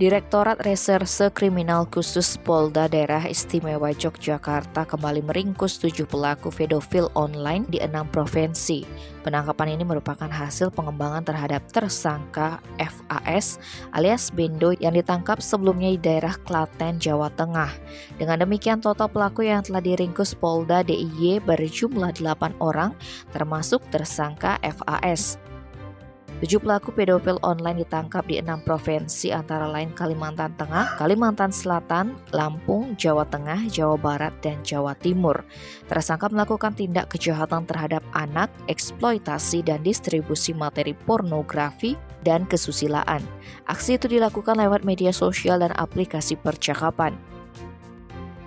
Direktorat Reserse Kriminal Khusus Polda Daerah Istimewa Yogyakarta kembali meringkus 7 pelaku pedofil online di 6 provinsi. Penangkapan ini merupakan hasil pengembangan terhadap tersangka FAS alias Bendo yang ditangkap sebelumnya di daerah Klaten, Jawa Tengah. Dengan demikian total pelaku yang telah diringkus Polda DIY berjumlah 8 orang termasuk tersangka FAS. 7 pelaku pedofil online ditangkap di 6 provinsi antara lain Kalimantan Tengah, Kalimantan Selatan, Lampung, Jawa Tengah, Jawa Barat, dan Jawa Timur. Tersangka melakukan tindak kejahatan terhadap anak, eksploitasi dan distribusi materi pornografi dan kesusilaan. Aksi itu dilakukan lewat media sosial dan aplikasi percakapan.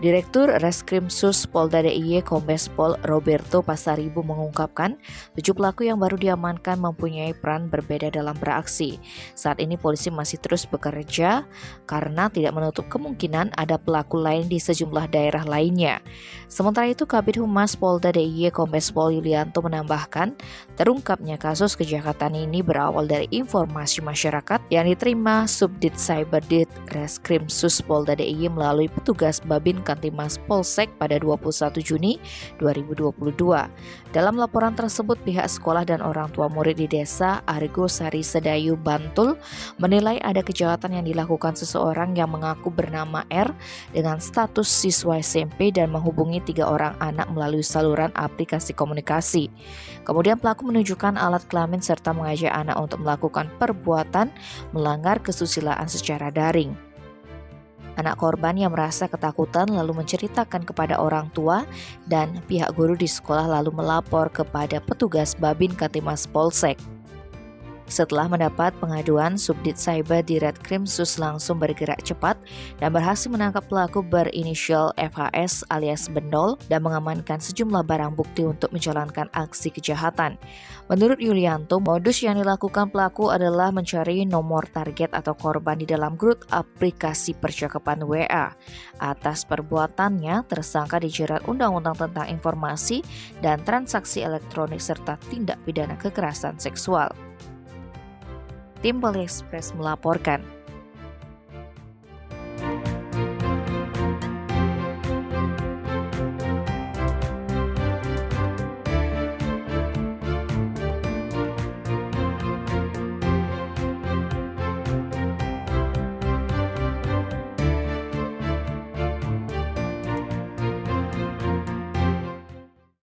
Direktur Reskrimsus Polda DIY Kombes Pol Roberto Pasaribu mengungkapkan 7 pelaku yang baru diamankan mempunyai peran berbeda dalam beraksi. Saat ini polisi masih terus bekerja karena tidak menutup kemungkinan ada pelaku lain di sejumlah daerah lainnya. Sementara itu Kabid Humas Polda DIY Kombes Pol Yulianto menambahkan, terungkapnya kasus kejahatan ini berawal dari informasi masyarakat yang diterima Subdit Cyberdit Reskrimsus Polda DIY melalui petugas Babin Kantimas Polsek pada 21 Juni 2022. Dalam laporan tersebut, pihak sekolah dan orang tua murid di desa Argosari Sedayu, Bantul menilai ada kejahatan yang dilakukan seseorang yang mengaku bernama R dengan status siswa SMP dan menghubungi 3 orang anak melalui saluran aplikasi komunikasi. Kemudian pelaku menunjukkan alat kelamin serta mengajak anak untuk melakukan perbuatan melanggar kesusilaan secara daring. Anak korban yang merasa ketakutan lalu menceritakan kepada orang tua dan pihak guru di sekolah lalu melapor kepada petugas Babin Kantimas Polsek. Setelah mendapat pengaduan, Subdit Cyber di Reskrimsus langsung bergerak cepat dan berhasil menangkap pelaku berinisial FHS alias Bendol dan mengamankan sejumlah barang bukti untuk menjalankan aksi kejahatan. Menurut Yulianto, modus yang dilakukan pelaku adalah mencari nomor target atau korban di dalam grup aplikasi percakapan WA. Atas perbuatannya, tersangka dijerat Undang-Undang tentang Informasi dan Transaksi Elektronik serta tindak pidana kekerasan seksual. Tim Polri Express melaporkan.